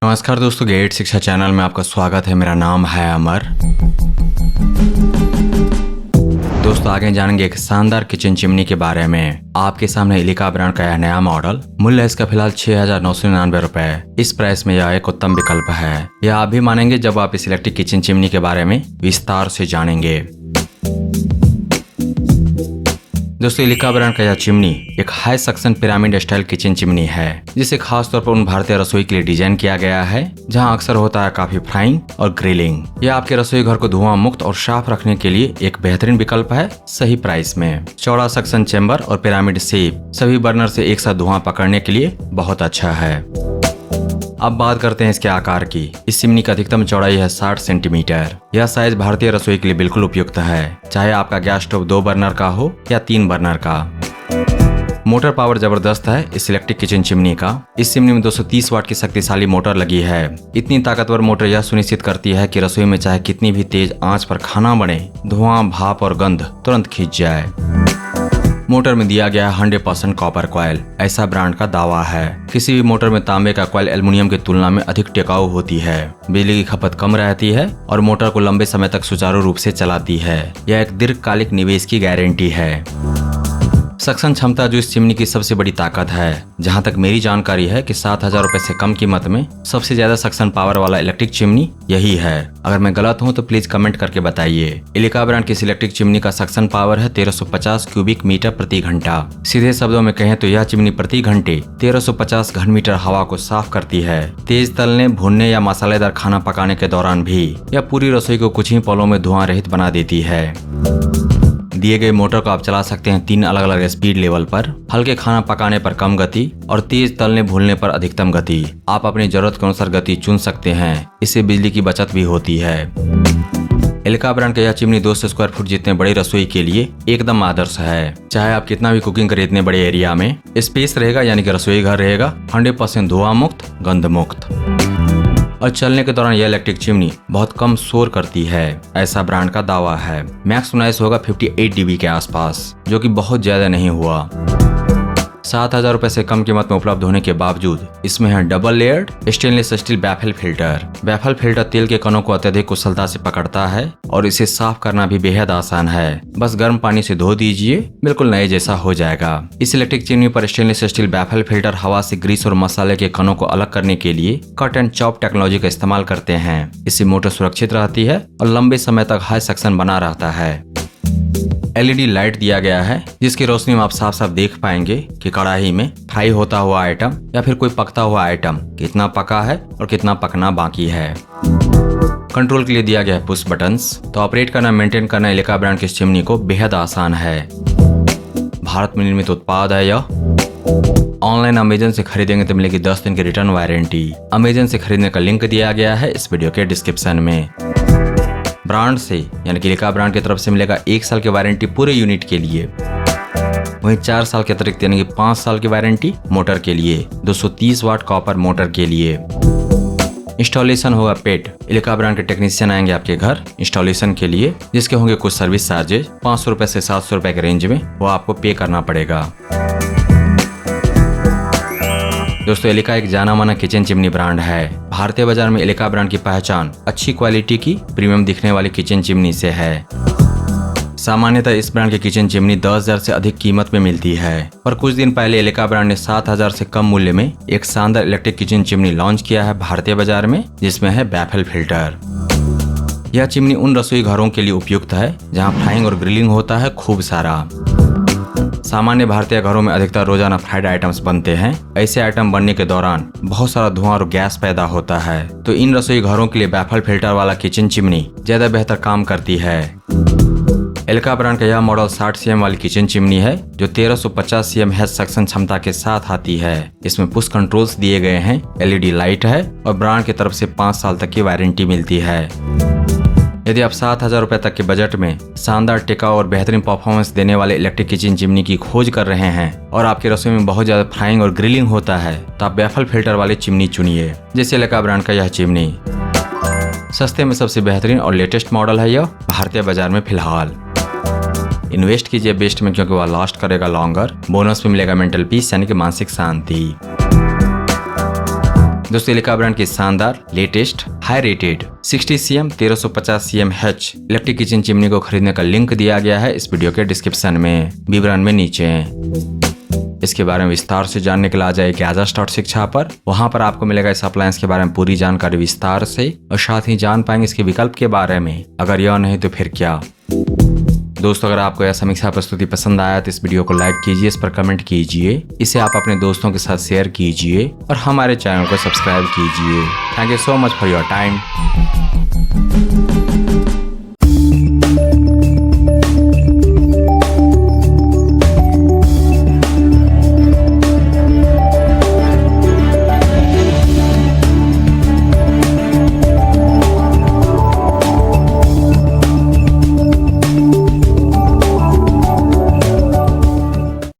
नमस्कार दोस्तों, गेट शिक्षा चैनल में आपका स्वागत है। मेरा नाम है अमर। दोस्तों आगे जानेंगे एक शानदार किचन चिमनी के बारे में। आपके सामने एलिका ब्रांड का यह नया मॉडल। मूल्य इसका फिलहाल 6,999 रुपए। इस प्राइस में यह एक उत्तम विकल्प है। यह आप भी मानेंगे जब आप इस इलेक्ट्रिक किचन चिमनी के बारे में विस्तार से जानेंगे। दोस्तों एलिका ब्रांड का यह चिमनी एक high suction pyramid style kitchen chimney है, जिसे खास तौर पर उन भारतीय रसोई के लिए डिजाइन किया गया है जहां अक्सर होता है काफी फ्राइंग और ग्रिलिंग। यह आपके रसोई घर को धुआं मुक्त और साफ रखने के लिए एक बेहतरीन विकल्प है, सही प्राइस में। चौड़ा सक्शन चेंबर और पिरामिड शेप सभी बर्नर से एक साथ धुआं पकड़ने के लिए बहुत अच्छा है। अब बात करते हैं इसके आकार की। इस चिमनी की अधिकतम चौड़ाई है 60 सेंटीमीटर। यह साइज भारतीय रसोई के लिए बिल्कुल उपयुक्त है, चाहे आपका गैस स्टोव 2 बर्नर का हो या 3 बर्नर का। मोटर पावर जबरदस्त है इस इलेक्ट्रिक किचन चिमनी का। इस चिमनी में 230 वाट की शक्तिशाली मोटर लगी है। इतनी ताकतवर मोटर यह सुनिश्चित करती है कि रसोई में चाहे कितनी भी तेज आंच पर खाना बने, धुआं, भाप और गंध तुरंत खींच जाए। मोटर में दिया गया 100% कॉपर कॉइल, ऐसा ब्रांड का दावा है। किसी भी मोटर में तांबे का कॉइल एल्युमिनियम की तुलना में अधिक टिकाऊ होती है, बिजली की खपत कम रहती है और मोटर को लंबे समय तक सुचारू रूप से चलाती है। यह एक दीर्घकालिक निवेश की गारंटी है। सक्शन क्षमता जो इस चिमनी की सबसे बड़ी ताकत है। जहां तक मेरी जानकारी है कि 7,000 रुपए से कम कीमत में सबसे ज्यादा सक्शन पावर वाला इलेक्ट्रिक चिमनी यही है। अगर मैं गलत हूं तो प्लीज कमेंट करके बताइए। एलिका ब्रांड की इस इलेक्ट्रिक चिमनी का सक्शन पावर है 1350 क्यूबिक मीटर प्रति घंटा। सीधे शब्दों में कहें तो यह चिमनी प्रति घंटे 1350 घन मीटर हवा को साफ करती है। तेज तलने, भूनने या मसालेदार खाना पकाने के दौरान भी यह पूरी रसोई को कुछ ही पलों में धुआं रहित बना देती है। दिए गए मोटर को आप चला सकते हैं 3 अलग अलग स्पीड लेवल पर। हल्के खाना पकाने पर कम गति और तेज तलने भूनने पर अधिकतम गति। आप अपनी जरूरत के अनुसार गति चुन सकते हैं। इससे बिजली की बचत भी होती है। एलिका ब्रांड का यह चिमनी 200 स्क्वायर फुट जितने बड़ी रसोई के लिए एकदम आदर्श है। चाहे आप कितना भी कुकिंग करें, इतने बड़े एरिया में स्पेस रहेगा, यानी कि रसोई घर रहेगा 100% धुआं मुक्त, गंध मुक्त। और चलने के दौरान यह इलेक्ट्रिक चिमनी बहुत कम शोर करती है, ऐसा ब्रांड का दावा है। मैक्स नॉइस होगा 58 dB के आसपास, जो कि बहुत ज्यादा नहीं हुआ। 7,000 रुपए से कम कीमत में उपलब्ध होने के बावजूद इसमें है double layered stainless steel baffle filter. Baffle filter तेल के कणों को अत्यधिक कुशलता से पकड़ता है और इसे साफ करना भी बेहद आसान है। बस गर्म पानी से धो दीजिए, बिल्कुल नए जैसा हो जाएगा। इस इलेक्ट्रिक चिमनी पर स्टेनलेस स्टील बैफल फिल्टर हवा से ग्रीस और मसाले के कणों को अलग करने के लिए कट एंड चॉप टेक्नोलॉजी का इस्तेमाल करते हैं। इससे मोटर सुरक्षित रहती है और लंबे समय तक हाई सक्शन बना रहता है। LED लाइट दिया गया है, जिसकी रोशनी में आप साफ साफ देख पाएंगे कि कढ़ाई में फ्राई होता हुआ आइटम या फिर कोई पकता हुआ आइटम कितना पका है और कितना पकना बाकी है। कंट्रोल के लिए दिया गया है पुश बटन्स। तो ऑपरेट करना, मेंटेन करना एलिका ब्रांड की इस चिमनी को बेहद आसान है। भारत में निर्मित उत्पाद है यह। ऑनलाइन अमेजन से खरीदेंगे तो मिलेगी 10 दिन की रिटर्न वारंटी। अमेजन से खरीदने का लिंक दिया गया है इस वीडियो के डिस्क्रिप्शन में। ब्रांड से यानी कि एलिका ब्रांड की तरफ से मिलेगा 1 साल की वारंटी पूरे यूनिट के लिए। वहीं 4 साल के अतिरिक्त यानी कि 5 साल की वारंटी मोटर के लिए, 230 वाट कॉपर मोटर के लिए। इंस्टॉलेशन होगा पेड। एलिका ब्रांड के टेक्नीशियन आएंगे आपके घर इंस्टॉलेशन के लिए, जिसके होंगे कुछ सर्विस चार्जेज 500 रुपए से 700 रुपए के रेंज में, वो आपको पे करना पड़ेगा। दोस्तों एलिका एक जाना माना किचन चिमनी ब्रांड है। भारतीय बाजार में एलिका ब्रांड की पहचान अच्छी क्वालिटी की प्रीमियम दिखने वाली किचन चिमनी से है। सामान्यतः इस ब्रांड की किचन चिमनी 10,000 से अधिक कीमत में मिलती है, पर कुछ दिन पहले एलिका ब्रांड ने 7,000 से कम मूल्य में एक शानदार इलेक्ट्रिक किचन चिमनी लॉन्च किया है भारतीय बाजार में, जिसमें है बैफल फिल्टर। यह चिमनी उन रसोई घरों के लिए उपयुक्त है जहाँ फ्राइंग और ग्रिलिंग होता है खूब सारा। सामान्य भारतीय घरों में अधिकतर रोजाना फ्राइड आइटम्स बनते हैं। ऐसे आइटम बनने के दौरान बहुत सारा धुआं और गैस पैदा होता है, तो इन रसोई घरों के लिए बैफल फिल्टर वाला किचन चिमनी ज्यादा बेहतर काम करती है। एलिका ब्रांड का यह मॉडल 60 cm वाली किचन चिमनी है, जो 1350 cm हेड सक्शन क्षमता के साथ आती है। इसमें पुश कंट्रोल्स दिए गए हैं, LED लाइट है और ब्रांड की तरफ से 5 साल तक की वारंटी मिलती है। यदि आप 7,000 रुपए तक के बजट में शानदार टिकाऊ और बेहतरीन परफॉर्मेंस देने वाले इलेक्ट्रिक किचन चिमनी की खोज कर रहे हैं और आपकी रसोई में बहुत ज्यादा फ्राइंग और ग्रिलिंग होता है, तो आप बैफल फिल्टर वाली चिमनी चुनिए, जैसे एलिका ब्रांड का यह चिमनी। सस्ते में सबसे बेहतरीन और लेटेस्ट मॉडल है यह भारतीय बाजार में फिलहाल। इन्वेस्ट कीजिए बेस्ट में, क्योंकि वह लास्ट करेगा लॉन्गर। बोनस में मिलेगा मेंटल पीस यानी कि मानसिक शांति। दोस्तों एलिका ब्रांड की शानदार, latest, high rated 60 cm 1350 cm H electric kitchen chimney को खरीदने का लिंक दिया गया है इस वीडियो के डिस्क्रिप्शन में, विवरण में नीचे। इसके बारे में विस्तार से जानने के लिए आ जाए ग्याजा स्टार्ट शिक्षा पर। वहां पर आपको मिलेगा इस अप्लायंस के बारे में पूरी जानकारी विस्तार से, और साथ ही जान पाएंगे इसके विकल्प के बारे में। अगर यह नहीं तो फिर क्या। दोस्तों अगर आपको यह समीक्षा प्रस्तुति पसंद आया तो इस वीडियो को लाइक कीजिए, इस पर कमेंट कीजिए, इसे आप अपने दोस्तों के साथ शेयर कीजिए और हमारे चैनल को सब्सक्राइब कीजिए। Thank you so much for your time.